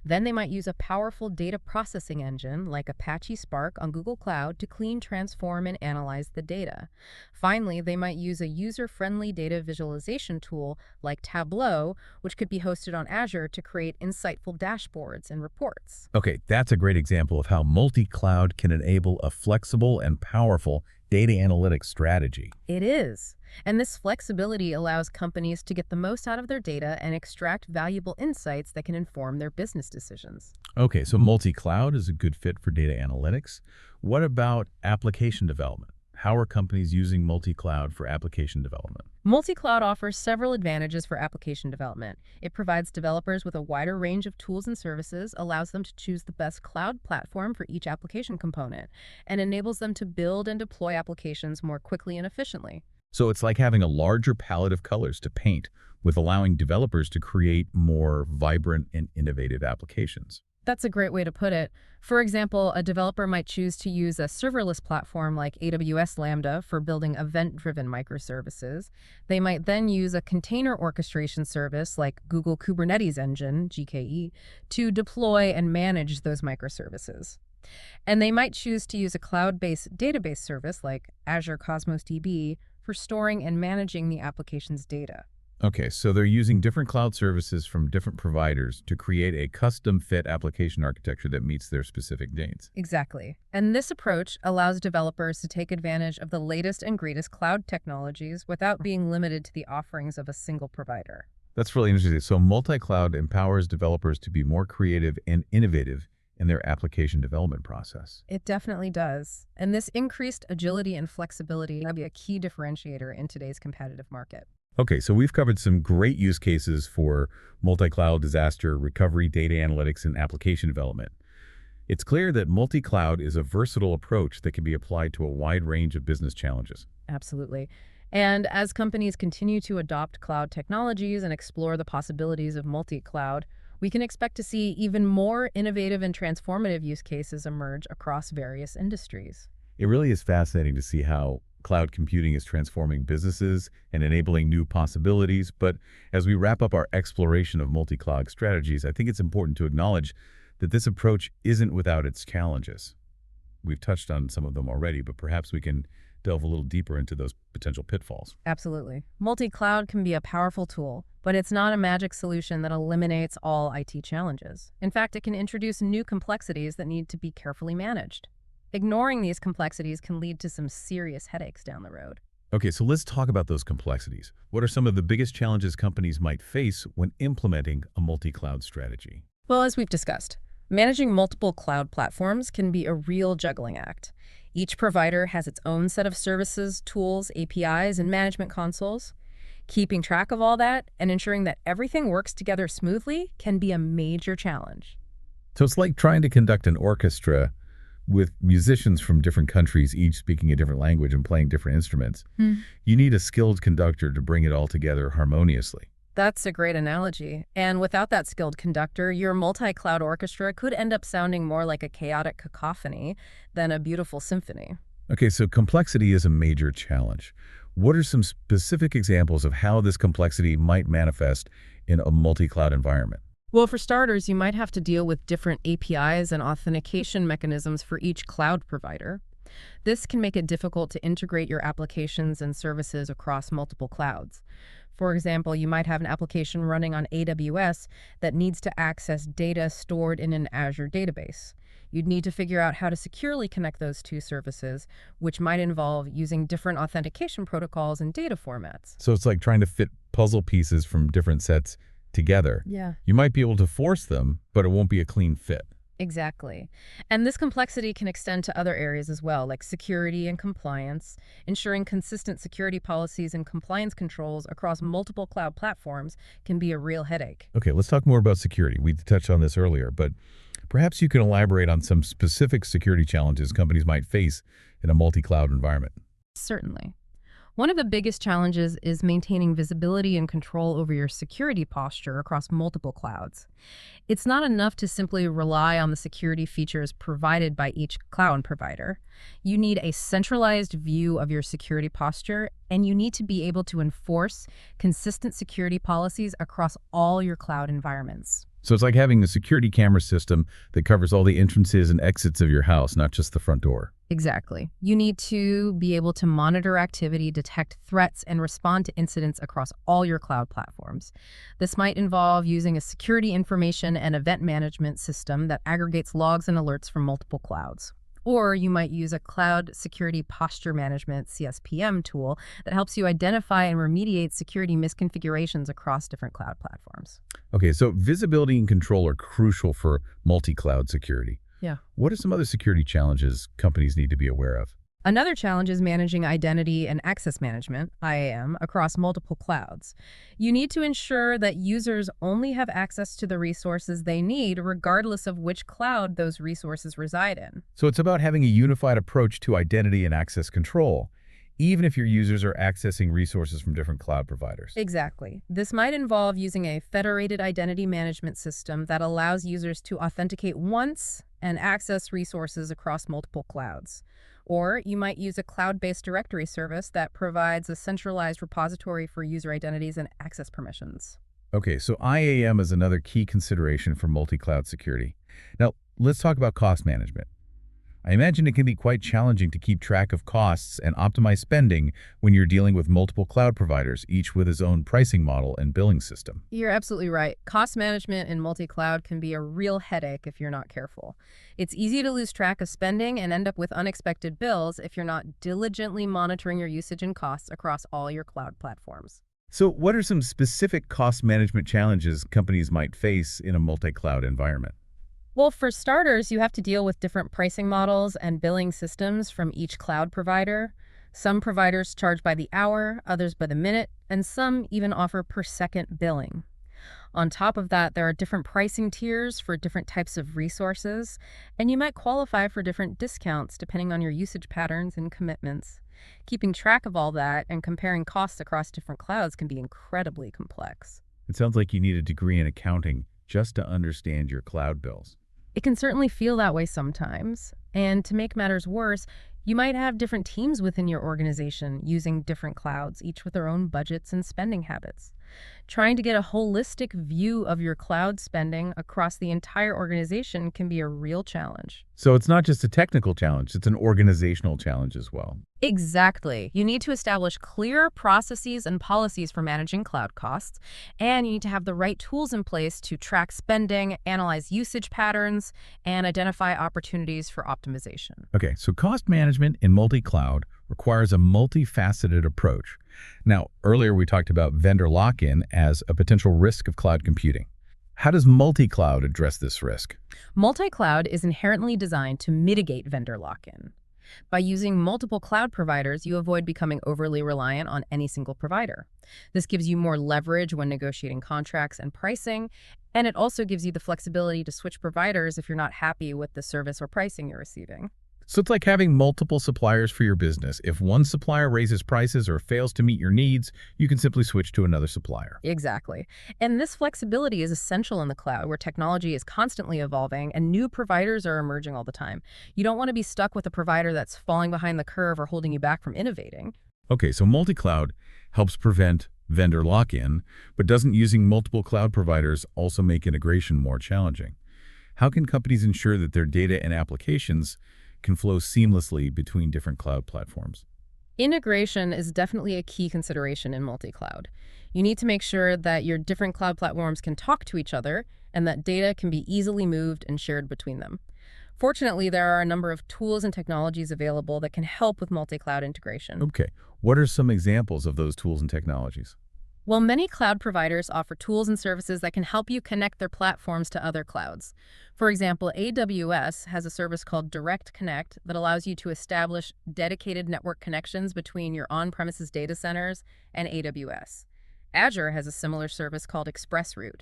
Then they might use a powerful data processing engine like Apache Spark on Google Cloud to clean, transform, and analyze the data. Finally, they might use a user-friendly data visualization tool like Tableau, which could be hosted on Azure to create insightful dashboards and reports. Okay, that's a great example of how multi-cloud can enable a flexible and powerful data analytics strategy. It is. And this flexibility allows companies to get the most out of their data and extract valuable insights that can inform their business decisions. Okay, so multi-cloud is a good fit for data analytics. What about application development? How are companies using multi-cloud for application development? Multi-cloud offers several advantages for application development. It provides developers with a wider range of tools and services, allows them to choose the best cloud platform for each application component, and enables them to build and deploy applications more quickly and efficiently. So it's like having a larger palette of colors to paint, with allowing developers to create more vibrant and innovative applications. That's a great way to put it. For example, a developer might choose to use a serverless platform like AWS Lambda for building event-driven microservices. They might then use a container orchestration service like Google Kubernetes Engine, GKE, to deploy and manage those microservices. And they might choose to use a cloud-based database service like Azure Cosmos DB for storing and managing the application's data. Okay, so they're using different cloud services from different providers to create a custom-fit application architecture that meets their specific needs. Exactly. And this approach allows developers to take advantage of the latest and greatest cloud technologies without being limited to the offerings of a single provider. That's really interesting. So multi-cloud empowers developers to be more creative and innovative in their application development process. It definitely does. And this increased agility and flexibility will be a key differentiator in today's competitive market. Okay, so we've covered some great use cases for multi-cloud disaster recovery, data analytics, and application development. It's clear that multi-cloud is a versatile approach that can be applied to a wide range of business challenges. Absolutely. And as companies continue to adopt cloud technologies and explore the possibilities of multi-cloud, we can expect to see even more innovative and transformative use cases emerge across various industries. It really is fascinating to see how cloud computing is transforming businesses and enabling new possibilities. But as we wrap up our exploration of multi-cloud strategies, I think it's important to acknowledge that this approach isn't without its challenges. We've touched on some of them already, but perhaps we can delve a little deeper into those potential pitfalls. Absolutely. Multi-cloud can be a powerful tool, but it's not a magic solution that eliminates all IT challenges. In fact, it can introduce new complexities that need to be carefully managed. Ignoring these complexities can lead to some serious headaches down the road. Okay, so let's talk about those complexities. What are some of the biggest challenges companies might face when implementing a multi-cloud strategy? Well, as we've discussed, managing multiple cloud platforms can be a real juggling act. Each provider has its own set of services, tools, APIs, and management consoles. Keeping track of all that and ensuring that everything works together smoothly can be a major challenge. So it's like trying to conduct an orchestra with musicians from different countries, each speaking a different language and playing different instruments. You need a skilled conductor to bring it all together harmoniously. That's a great analogy. And without that skilled conductor, your multi-cloud orchestra could end up sounding more like a chaotic cacophony than a beautiful symphony. Okay, so complexity is a major challenge. What are some specific examples of how this complexity might manifest in a multi-cloud environment? Well, for starters, you might have to deal with different APIs and authentication mechanisms for each cloud provider. This can make it difficult to integrate your applications and services across multiple clouds. For example, you might have an application running on AWS that needs to access data stored in an Azure database. You'd need to figure out how to securely connect those two services, which might involve using different authentication protocols and data formats. So it's like trying to fit puzzle pieces from different sets together. Yeah. You might be able to force them, but it won't be a clean fit. Exactly. And this complexity can extend to other areas as well, like security and compliance. Ensuring consistent security policies and compliance controls across multiple cloud platforms can be a real headache. Okay, let's talk more about security. We touched on this earlier, but perhaps you can elaborate on some specific security challenges companies might face in a multi-cloud environment. Certainly. One of the biggest challenges is maintaining visibility and control over your security posture across multiple clouds. It's not enough to simply rely on the security features provided by each cloud provider. You need a centralized view of your security posture, and you need to be able to enforce consistent security policies across all your cloud environments. So it's like having a security camera system that covers all the entrances and exits of your house, not just the front door. Exactly. You need to be able to monitor activity, detect threats, and respond to incidents across all your cloud platforms. This might involve using a security information and event management system that aggregates logs and alerts from multiple clouds. Or you might use a Cloud Security Posture Management (CSPM) tool that helps you identify and remediate security misconfigurations across different cloud platforms. Okay, so visibility and control are crucial for multi-cloud security. Yeah. What are some other security challenges companies need to be aware of? Another challenge is managing identity and access management, IAM, across multiple clouds. You need to ensure that users only have access to the resources they need, regardless of which cloud those resources reside in. So it's about having a unified approach to identity and access control. even if your users are accessing resources from different cloud providers. Exactly. This might involve using a federated identity management system that allows users to authenticate once and access resources across multiple clouds. Or you might use a cloud-based directory service that provides a centralized repository for user identities and access permissions. Okay, so IAM is another key consideration for multi-cloud security. Now, let's talk about cost management. I imagine it can be quite challenging to keep track of costs and optimize spending when you're dealing with multiple cloud providers, each with his own pricing model and billing system. You're absolutely right. Cost management in multi-cloud can be a real headache if you're not careful. It's easy to lose track of spending and end up with unexpected bills if you're not diligently monitoring your usage and costs across all your cloud platforms. So what are some specific cost management challenges companies might face in a multi-cloud environment? Well, for starters, you have to deal with different pricing models and billing systems from each cloud provider. Some providers charge by the hour, others by the minute, and some even offer per second billing. On top of that, there are different pricing tiers for different types of resources, and you might qualify for different discounts depending on your usage patterns and commitments. Keeping track of all that and comparing costs across different clouds can be incredibly complex. It sounds like you need a degree in accounting just to understand your cloud bills. It can certainly feel that way sometimes. And to make matters worse, you might have different teams within your organization using different clouds, each with their own budgets and spending habits. Trying to get a holistic view of your cloud spending across the entire organization can be a real challenge. So it's not just a technical challenge, it's an organizational challenge as well. Exactly. You need to establish clear processes and policies for managing cloud costs, and you need to have the right tools in place to track spending, analyze usage patterns, and identify opportunities for optimization. Okay, so cost management in multi-cloud requires a multifaceted approach. Now, earlier we talked about vendor lock-in as a potential risk of cloud computing. How does multi-cloud address this risk? Multi-cloud is inherently designed to mitigate vendor lock-in. By using multiple cloud providers, you avoid becoming overly reliant on any single provider. This gives you more leverage when negotiating contracts and pricing, and it also gives you the flexibility to switch providers if you're not happy with the service or pricing you're receiving. So it's like having multiple suppliers for your business. If one supplier raises prices or fails to meet your needs, you can simply switch to another supplier. Exactly. And this flexibility is essential in the cloud, where technology is constantly evolving and new providers are emerging all the time. You don't want to be stuck with a provider that's falling behind the curve or holding you back from innovating. Okay, so multi-cloud helps prevent vendor lock-in, but doesn't using multiple cloud providers also make integration more challenging? How can companies ensure that their data and applications can flow seamlessly between different cloud platforms? Integration is definitely a key consideration in multi-cloud. You need to make sure that your different cloud platforms can talk to each other and that data can be easily moved and shared between them. Fortunately, there are a number of tools and technologies available that can help with multi-cloud integration. Okay, what are some examples of those tools and technologies? Well, many cloud providers offer tools and services that can help you connect their platforms to other clouds. For example, AWS has a service called Direct Connect that allows you to establish dedicated network connections between your on-premises data centers and AWS. Azure has a similar service called ExpressRoute.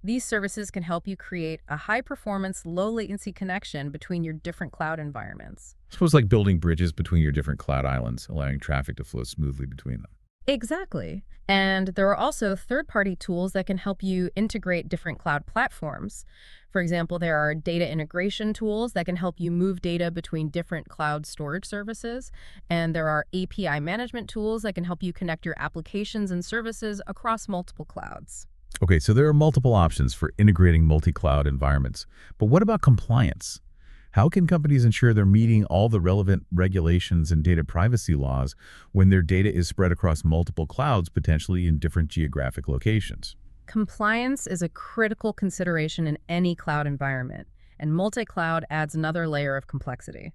These services can help you create a high-performance, low-latency connection between your different cloud environments. I suppose like building bridges between your different cloud islands, allowing traffic to flow smoothly between them. Exactly. And there are also third-party tools that can help you integrate different cloud platforms. For example, there are data integration tools that can help you move data between different cloud storage services. And there are API management tools that can help you connect your applications and services across multiple clouds. Okay, so there are multiple options for integrating multi-cloud environments. But what about compliance? How can companies ensure they're meeting all the relevant regulations and data privacy laws when their data is spread across multiple clouds, potentially in different geographic locations? Compliance is a critical consideration in any cloud environment, and multi-cloud adds another layer of complexity.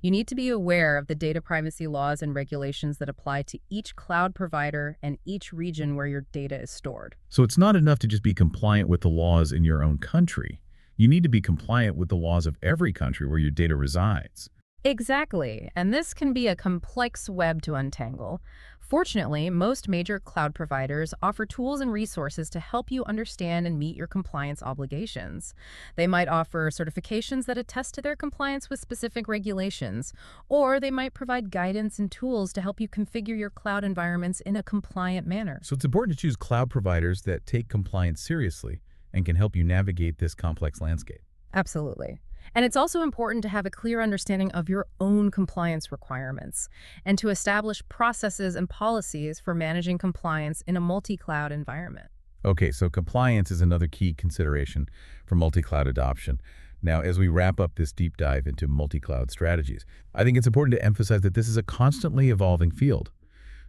You need to be aware of the data privacy laws and regulations that apply to each cloud provider and each region where your data is stored. So it's not enough to just be compliant with the laws in your own country. You need to be compliant with the laws of every country where your data resides. Exactly, and this can be a complex web to untangle. Fortunately, most major cloud providers offer tools and resources to help you understand and meet your compliance obligations. They might offer certifications that attest to their compliance with specific regulations, or they might provide guidance and tools to help you configure your cloud environments in a compliant manner. So it's important to choose cloud providers that take compliance seriously and can help you navigate this complex landscape. Absolutely. And it's also important to have a clear understanding of your own compliance requirements and to establish processes and policies for managing compliance in a multi-cloud environment. Okay, so compliance is another key consideration for multi-cloud adoption. Now, as we wrap up this deep dive into multi-cloud strategies, I think it's important to emphasize that this is a constantly evolving field.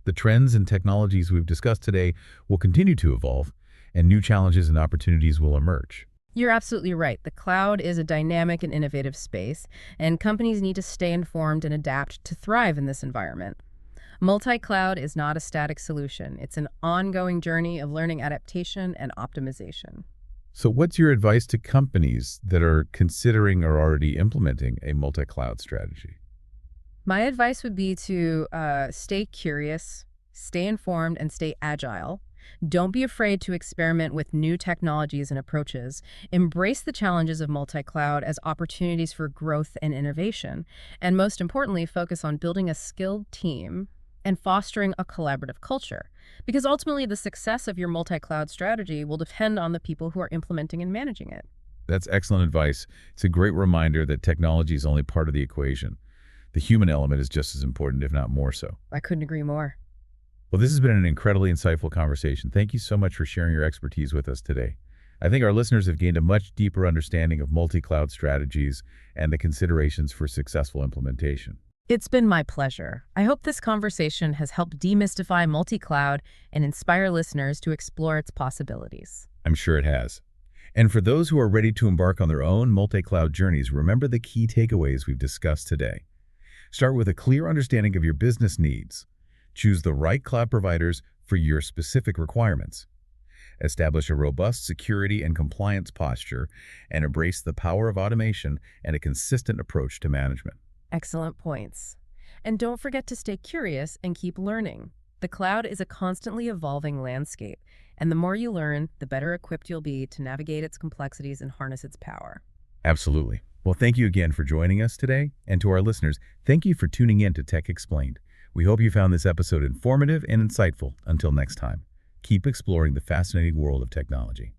The trends and technologies we've discussed today will continue to evolve, and new challenges and opportunities will emerge. You're absolutely right. The cloud is a dynamic and innovative space, and companies need to stay informed and adapt to thrive in this environment. Multi-cloud is not a static solution. It's an ongoing journey of learning adaptation and optimization. So what's your advice to companies that are considering or already implementing a multi-cloud strategy? My advice would be to stay curious, stay informed, and stay agile. Don't be afraid to experiment with new technologies and approaches. Embrace the challenges of multi-cloud as opportunities for growth and innovation. And most importantly, focus on building a skilled team and fostering a collaborative culture. Because ultimately, the success of your multi-cloud strategy will depend on the people who are implementing and managing it. That's excellent advice. It's a great reminder that technology is only part of the equation. The human element is just as important, if not more so. I couldn't agree more. Well, this has been an incredibly insightful conversation. Thank you so much for sharing your expertise with us today. I think our listeners have gained a much deeper understanding of multi-cloud strategies and the considerations for successful implementation. It's been my pleasure. I hope this conversation has helped demystify multi-cloud and inspire listeners to explore its possibilities. I'm sure it has. And for those who are ready to embark on their own multi-cloud journeys, remember the key takeaways we've discussed today. Start with a clear understanding of your business needs. Choose the right cloud providers for your specific requirements. Establish a robust security and compliance posture, and embrace the power of automation and a consistent approach to management. Excellent points. And don't forget to stay curious and keep learning. The cloud is a constantly evolving landscape, and the more you learn, the better equipped you'll be to navigate its complexities and harness its power. Absolutely. Well, thank you again for joining us today. And to our listeners, thank you for tuning in to Tech Explained. We hope you found this episode informative and insightful. Until next time, keep exploring the fascinating world of technology.